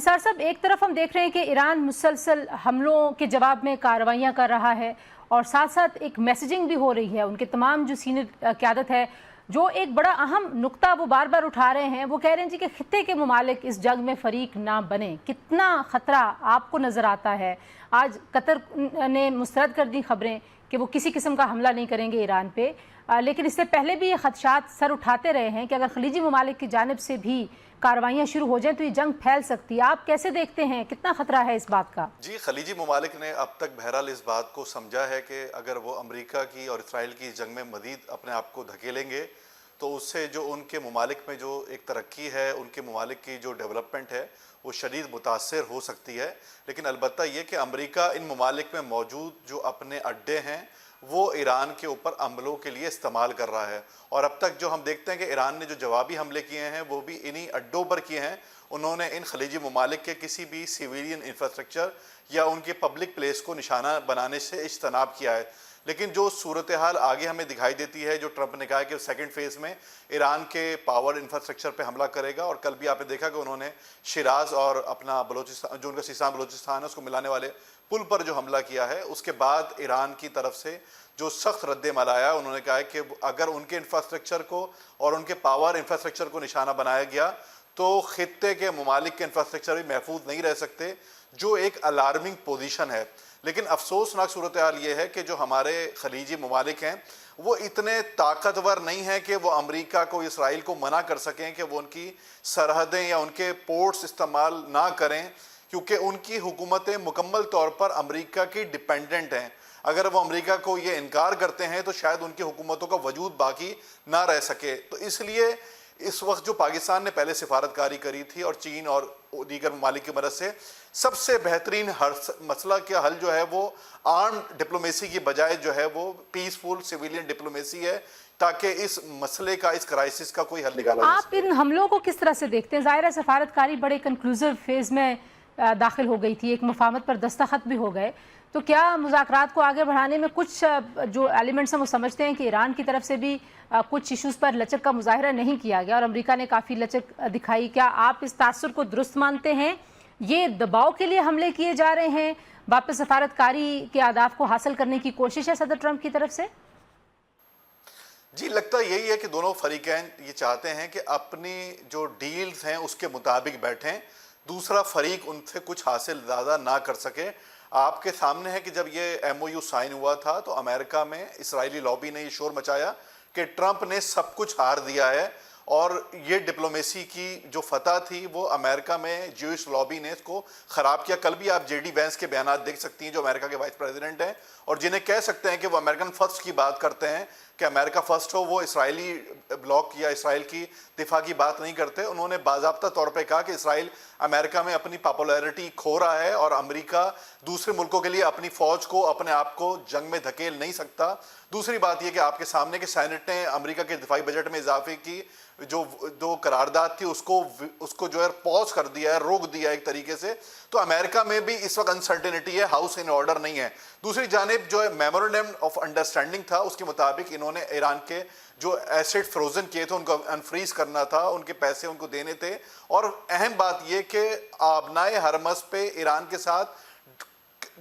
نثار صاحب، ایک طرف ہم دیکھ رہے ہیں کہ ایران مسلسل حملوں کے جواب میں کارروائیاں کر رہا ہے اور ساتھ ساتھ ایک میسیجنگ بھی ہو رہی ہے. ان کے تمام جو سینئر قیادت ہے، جو ایک بڑا اہم نقطہ وہ بار بار اٹھا رہے ہیں، وہ کہہ رہے ہیں جی کہ خطے کے ممالک اس جنگ میں فریق نہ بنیں. کتنا خطرہ آپ کو نظر آتا ہے؟ آج قطر نے مسترد کر دی خبریں کہ وہ کسی قسم کا حملہ نہیں کریں گے ایران پہ، لیکن اس سے پہلے بھی یہ خدشات سر اٹھاتے رہے ہیں کہ اگر خلیجی ممالک کی جانب سے بھی کارروائیاں شروع ہو جائیں تو یہ جنگ پھیل سکتی ہے. آپ کیسے دیکھتے ہیں، کتنا خطرہ ہے اس بات کا؟ جی، خلیجی ممالک نے اب تک بہرحال اس بات کو سمجھا ہے کہ اگر وہ امریکہ کی اور اسرائیل کی جنگ میں مزید اپنے آپ کو دھکیلیں گے تو اس سے جو ان کے ممالک میں جو ایک ترقی ہے، ان کے ممالک کی جو ڈیولپمنٹ ہے وہ شدید متاثر ہو سکتی ہے. لیکن البتہ یہ کہ امریکہ ان ممالک میں موجود جو اپنے اڈے ہیں وہ ایران کے اوپر عملوں کے لیے استعمال کر رہا ہے. اور اب تک جو ہم دیکھتے ہیں کہ ایران نے جو جوابی حملے کیے ہیں وہ بھی انہی اڈوں پر کیے ہیں. انہوں نے ان خلیجی ممالک کے کسی بھی سیویلین انفراسٹرکچر یا ان کے پبلک پلیس کو نشانہ بنانے سے اجتناب کیا ہے. لیکن جو صورتحال آگے ہمیں دکھائی دیتی ہے، جو ٹرمپ نے کہا ہے کہ سیکنڈ فیز میں ایران کے پاور انفراسٹرکچر پہ حملہ کرے گا، اور کل بھی آپ نے دیکھا کہ انہوں نے شیراز اور اپنا بلوچستان، جو ان کا سیستان بلوچستان ہے، اس کو ملانے والے پل پر جو حملہ کیا ہے، اس کے بعد ایران کی طرف سے جو سخت رد عمل آیا، انہوں نے کہا ہے کہ اگر ان کے انفراسٹرکچر کو اور ان کے پاور انفراسٹرکچر کو نشانہ بنایا گیا تو خطے کے ممالک کے انفراسٹرکچر بھی محفوظ نہیں رہ سکتے، جو ایک الارمنگ پوزیشن ہے. لیکن افسوسناک صورتحال یہ ہے کہ جو ہمارے خلیجی ممالک ہیں وہ اتنے طاقتور نہیں ہیں کہ وہ امریکہ کو، اسرائیل کو منع کر سکیں کہ وہ ان کی سرحدیں یا ان کے پورٹس استعمال نہ کریں، کیونکہ ان کی حکومتیں مکمل طور پر امریکہ کی ڈیپینڈنٹ ہیں. اگر وہ امریکہ کو یہ انکار کرتے ہیں تو شاید ان کی حکومتوں کا وجود باقی نہ رہ سکے. تو اس لیے اس وقت جو پاکستان نے پہلے سفارتکاری کری تھی اور چین اور دیگر ممالک کی مدد سے، سب سے بہترین مسئلہ کا حل جو ہے وہ آرم ڈپلومیسی کی بجائے جو ہے وہ پیسفل سیویلین ڈپلومیسی ہے، تاکہ اس مسئلے کا، اس کرائسس کا کوئی حل نکالا جا سکے. آپ ان حملوں کو کس طرح سے دیکھتے ہیں؟ ظاہر ہے سفارتکاری بڑے کنکلوزیو فیز میں داخل ہو گئی تھی، ایک مفاہمت پر دستخط بھی ہو گئے، تو کیا مذاکرات کو آگے بڑھانے میں کچھ جو ایلیمنٹس ہیں وہ سمجھتے ہیں کہ ایران کی طرف سے بھی کچھ ایشوز پر لچک کا مظاہرہ نہیں کیا گیا اور امریکہ نے کافی لچک دکھائی؟ کیا آپ اس تاثر کو درست مانتے ہیں؟ یہ دباؤ کے لیے حملے کیے جا رہے ہیں، واپس سفارتکاری کے اہداف کو حاصل کرنے کی کوشش ہے صدر ٹرمپ کی طرف سے؟ جی، لگتا یہی ہے کہ دونوں فریقین یہ چاہتے ہیں کہ اپنی جو ڈیلز ہیں اس کے مطابق بیٹھیں، دوسرا فریق ان سے کچھ حاصل زیادہ نہ کر سکے. آپ کے سامنے ہے کہ جب یہ ایم او یو سائن ہوا تھا تو امریکہ میں اسرائیلی لابی نے یہ شور مچایا کہ ٹرمپ نے سب کچھ ہار دیا ہے، اور یہ ڈپلومیسی کی جو فتح تھی وہ امریکہ میں جوئش لابی نے اس کو خراب کیا. کل بھی آپ جے ڈی وینس کے بیانات دیکھ سکتی ہیں، جو امریکہ کے وائس پریزیڈنٹ ہیں اور جنہیں کہہ سکتے ہیں کہ وہ امریکن فرسٹ کی بات کرتے ہیں، کہ امریکہ فرسٹ ہو، وہ اسرائیلی بلاک یا اسرائیل کی دفاع کی بات نہیں کرتے. انہوں نے باضابطہ طور پہ کہا کہ اسرائیل امریکہ میں اپنی پاپولیرٹی کھو رہا ہے اور امریکہ دوسرے ملکوں کے لیے اپنی فوج کو، اپنے آپ کو جنگ میں دھکیل نہیں سکتا. دوسری بات یہ کہ آپ کے سامنے کہ سینٹ نے امریکہ کے دفاعی بجٹ میں اضافے کی جو قرارداد تھی اس کو جو ہے پوز کر دیا ہے، روک دیا ہے ایک طریقے سے. تو امریکہ میں بھی اس وقت انسرٹینٹی ہے، ہاؤس ان آرڈر نہیں ہے. دوسری جانب جو میمورنڈم آف انڈرسٹینڈنگ تھا، اس کے مطابق انہوں نے ایران کے جو ایسٹ فروزن کیے تھے ان کو انفریز کرنا تھا، ان کے پیسے ان کو دینے تھے. اور اہم بات یہ کہ آبنائے حرمز پہ ایران کے ساتھ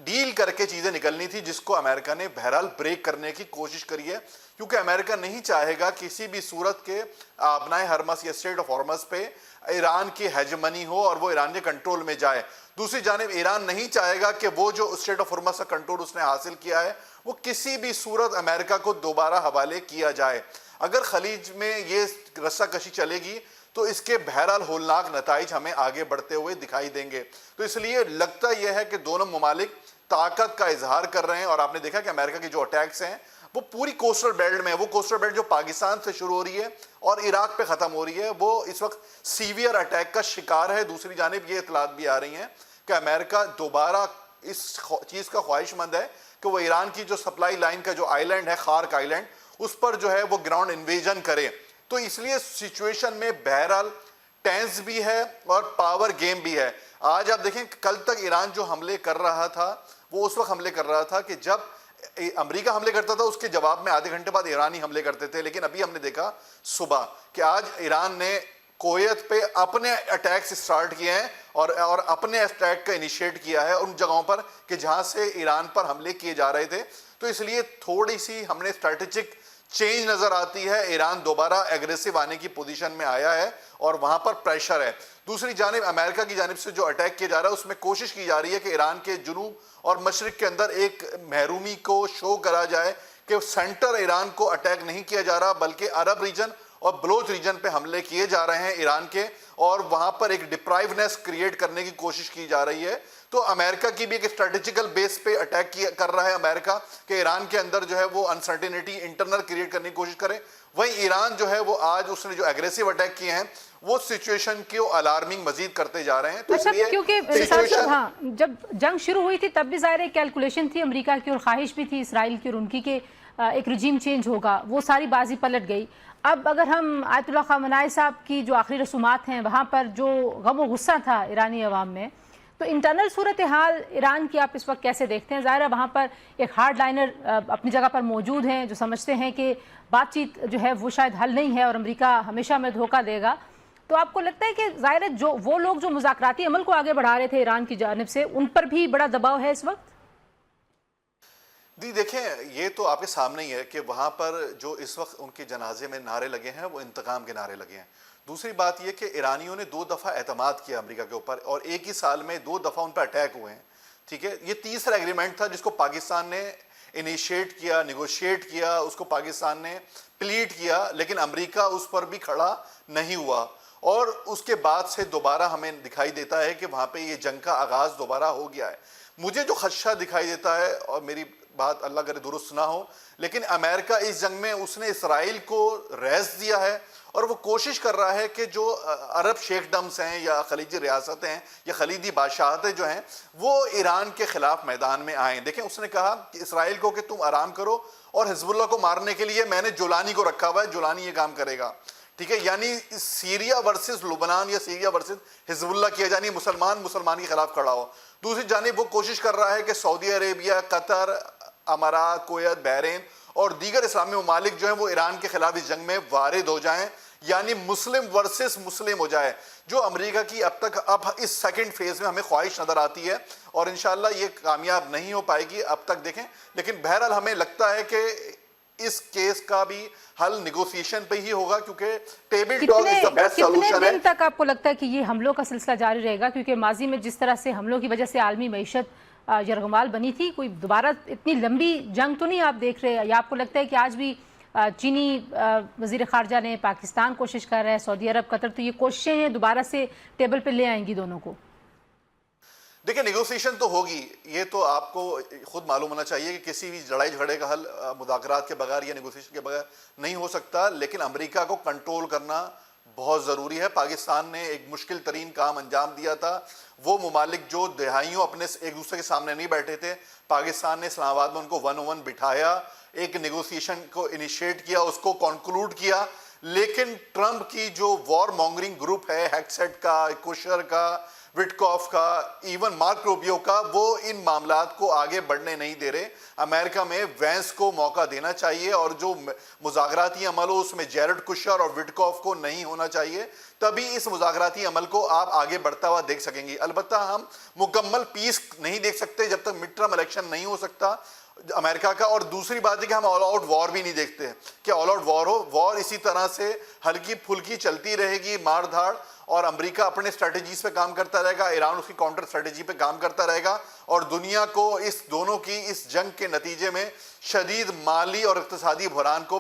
ڈیل کر کے چیزیں نکلنی تھی، جس کو امریکہ نے بہرحال بریک کرنے کی کوشش کری ہے، کیونکہ امریکہ نہیں چاہے گا کسی بھی صورت کے آبنائے حرمز یا اسٹریٹ آف ہارمز پہ ایران کی ہیجمنی ہو اور وہ ایران کے کنٹرول میں جائے. دوسری جانب ایران نہیں چاہے گا کہ وہ جو اسٹریٹ آف ہارمز کا کنٹرول اس نے حاصل کیا ہے وہ کسی بھی صورت امریکہ کو دوبارہ حوالے کیا جائے. اگر خلیج میں یہ رسہ کشی چلے گی تو اس کے بہرحال ہولناک نتائج ہمیں آگے بڑھتے ہوئے دکھائی دیں گے. تو اس لیے لگتا یہ ہے کہ دونوں ممالک طاقت کا اظہار کر رہے ہیں، اور آپ نے دیکھا کہ امریکہ کے جو اٹیکس ہیں وہ پوری کوسٹل بیلٹ میں، وہ کوسٹل بیلٹ جو پاکستان سے شروع ہو رہی ہے اور عراق پہ ختم ہو رہی ہے، وہ اس وقت سیویئر اٹیک کا شکار ہے. دوسری جانب یہ اطلاعات بھی آ رہی ہیں کہ امریکہ دوبارہ اس چیز کا خواہش مند ہے کہ وہ ایران کی جو سپلائی لائن کا جو آئی لینڈ ہے، خارک آئی لینڈ، اس پر جو ہے وہ گراؤنڈ انویژن کرے. تو اس لیے سچویشن میں بہرحال ٹینس بھی ہے اور پاور گیم بھی ہے. آج آپ دیکھیں کل تک ایران جو حملے کر رہا تھا وہ اس وقت حملے کر رہا تھا کہ جب امریکہ حملے کرتا تھا، اس کے جواب میں آدھے گھنٹے بعد ایرانی حملے کرتے تھے. لیکن ابھی ہم نے دیکھا صبح کہ آج ایران نے کویت پہ اپنے اٹیکس سٹارٹ کیے ہیں اور اپنے اٹیک کا انیشیٹ کیا ہے ان جگہوں پر کہ جہاں سے ایران پر حملے کیے جا رہے تھے. تو اس لیے تھوڑی سی ہم نے اسٹریٹجک چینج نظر آتی ہے. ایران دوبارہ ایگریسو آنے کی پوزیشن میں آیا ہے اور وہاں پر پریشر ہے. دوسری جانب امریکہ کی جانب سے جو اٹیک کیا جا رہا ہے اس میں کوشش کی جا رہی ہے کہ ایران کے جنوب اور مشرق کے اندر ایک محرومی کو شو کرا جائے کہ سینٹر ایران کو اٹیک نہیں کیا جا رہا بلکہ عرب ریجن اور بلوچ ریجن پہ حملے کیے جا رہے ہیں ایران کے, اور وہاں پر ایک ڈپرائیونیس کریٹ کرنے کی کوشش کی جا رہی ہے. تو امریکہ کی بھی ایک اسٹریٹجیکل بیس پہ اٹیک کر رہا ہے امریکہ کہ ایران کے اندر جو ہے وہ انسرٹینٹی انٹرنل کریٹ کرنے کی کوشش کرے. وہیں ایران جو ہے وہ آج اس نے جو ایگریسو اٹیک کیے ہیں وہ سچویشن کو الارمنگ مزید کرتے جا رہے ہیں. تو اس لیے کیونکہ ہاں جب جنگ شروع ہوئی تھی تب بھی ظاہر کیلکولیشن تھی امریکہ کی اور خواہش بھی تھی اسرائیل کی اور ان کی کہ ایک رجیم چینج ہوگا, وہ ساری بازی پلٹ گئی. اب اگر ہم آیت اللہ خامنہئی صاحب کی جو آخری رسومات ہیں وہاں پر جو غم و غصہ تھا ایرانی عوام میں, تو انٹرنل صورتحال ایران کی آپ اس وقت کیسے دیکھتے ہیں؟ ظاہر ہے وہاں پر ایک ہارڈ لائنر اپنی جگہ پر موجود ہیں جو سمجھتے ہیں کہ بات چیت جو ہے وہ شاید حل نہیں ہے اور امریکہ ہمیشہ میں دھوکہ دے گا. تو آپ کو لگتا ہے کہ ظاہر ہے جو وہ لوگ جو مذاکراتی عمل کو آگے بڑھا رہے تھے ایران کی جانب سے ان پر بھی بڑا دباؤ ہے اس وقت؟ جی دیکھیں, یہ تو آپ کے سامنے ہی ہے کہ وہاں پر جو اس وقت ان کے جنازے میں نعرے لگے ہیں وہ انتقام کے نعرے لگے ہیں. دوسری بات یہ کہ ایرانیوں نے 2 دفعہ اعتماد کیا امریکہ کے اوپر اور ایک ہی سال میں 2 دفعہ ان پر اٹیک ہوئے ہیں. ٹھیک ہے, یہ تیسرا ایگریمنٹ تھا جس کو پاکستان نے انیشیٹ کیا, نیگوشیٹ کیا, اس کو پاکستان نے پلیٹ کیا, لیکن امریکہ اس پر بھی کھڑا نہیں ہوا. اور اس کے بعد سے دوبارہ ہمیں دکھائی دیتا ہے کہ وہاں پہ یہ جنگ کا آغاز دوبارہ ہو گیا ہے. مجھے جو خدشہ دکھائی دیتا ہے, اور میری بات اللہ کرے درست نہ ہو, لیکن امریکہ اس جنگ میں اس نے اسرائیل کو ریز دیا ہے اور وہ کوشش کر رہا ہے کہ جو عرب شیخڈمز ہیں یا خلیجی ریاستیں ہیں یا خلیجی بادشاہتیں جو ہیں وہ ایران کے خلاف میدان میں آئیں. دیکھیں, اس نے کہا کہ اسرائیل کو کہ تم آرام کرو اور حزب اللہ کو مارنے کے لیے میں نے جولانی کو رکھا ہوا ہے, جولانی یہ کام کرے گا. ٹھیک ہے, یعنی سیریا ورسز لبنان یا سیریا ورسز حزب اللہ کیا جانی مسلمان کے خلاف کھڑا ہو. دوسری جانب وہ کوشش کر رہا ہے کہ سعودی عربیہ, قطر, امارات, کویت, بحرین اور دیگر اسلامی ممالک جو ہیں وہ ایران کے خلاف اس جنگ میں وارد ہو جائیں, یعنی مسلم ورسز مسلم ہو جائے, جو امریکہ کی اب اس سیکنڈ فیز میں ہمیں خواہش نظر آتی ہے اور انشاءاللہ یہ کامیاب نہیں ہو پائے گی اب تک. دیکھیں, لیکن بہرحال ہمیں لگتا ہے کہ اس کیس کا بھی حل نیگوسیشن پہ ہی ہوگا کیونکہ table talk is the best solution ہے. کتنے دن تک آپ کو لگتا ہے کہ یہ حملوں کا سلسلہ جاری رہے گا؟ کیونکہ ماضی میں جس طرح سے حملوں کی وجہ سے عالمی معیشت یرغمال بنی تھی, کوئی دوبارہ اتنی لمبی جنگ تو نہیں آپ دیکھ رہے, یا آپ کو لگتا ہے کہ آج بھی چینی وزیر خارجہ نے, پاکستان کوشش کر رہا ہے, سعودی عرب, قطر, تو یہ کوششیں ہیں دوبارہ سے ٹیبل پہ لے آئیں گی دونوں کو؟ دیکھیں, نیگوسیشن تو ہوگی, یہ تو آپ کو خود معلوم ہونا چاہیے کہ کسی بھی لڑائی جھگڑے کا حل مذاکرات کے بغیر یا نیگوسیشن کے بغیر نہیں ہو سکتا, لیکن امریکہ کو کنٹرول کرنا بہت ضروری ہے. پاکستان نے ایک مشکل ترین کام انجام دیا تھا. وہ ممالک جو دہائیوں اپنے ایک دوسرے کے سامنے نہیں بیٹھے تھے, پاکستان نے اسلام آباد میں ان کو 1-on-1 بٹھایا, ایک نیگوسیشن کو انیشیٹ کیا, اس کو کنکلوڈ کیا. لیکن ٹرمپ کی جو وار مونگرنگ گروپ ہے, ہیکسیٹ کا, کوشر کا, وٹکاف کا, ایون مارک روبیو کا, وہ ان معاملات کو آگے بڑھنے نہیں دے رہے. امریکہ میں وینس کو موقع دینا چاہیے اور جو مذاکراتی عمل ہو اس میں جیرڈ کشر اور وٹکاف کو نہیں ہونا چاہیے, تبھی اس مذاکراتی عمل کو آپ آگے بڑھتا ہوا دیکھ سکیں گے. البتہ ہم مکمل پیس نہیں دیکھ سکتے جب تک مڈ ٹرم الیکشن نہیں ہو سکتا امریکہ کا. اور دوسری بات ہے کہ ہم آل آؤٹ وار بھی نہیں دیکھتے کہ آل آؤٹ وار ہو. وار اسی طرح سے ہلکی پھلکی چلتی رہے گی, مار دھاڑ, اور امریکہ اپنے اسٹریٹجیز پہ کام کرتا رہے گا, ایران اس کی کاؤنٹر اسٹریٹجی پہ کام کرتا رہے گا, اور دنیا کو اس دونوں کی اس جنگ کے نتیجے میں شدید مالی اور اقتصادی بحران کو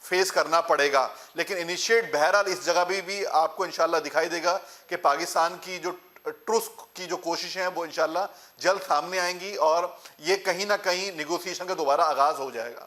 فیس کرنا پڑے گا. لیکن انیشیٹ بہرحال اس جگہ بھی آپ کو انشاءاللہ دکھائی دے گا کہ پاکستان کی جو ٹروس کی جو کوششیں ہیں وہ انشاءاللہ جلد سامنے آئیں گی اور یہ کہیں نہ کہیں نیگوسیشن کا دوبارہ آغاز ہو جائے گا.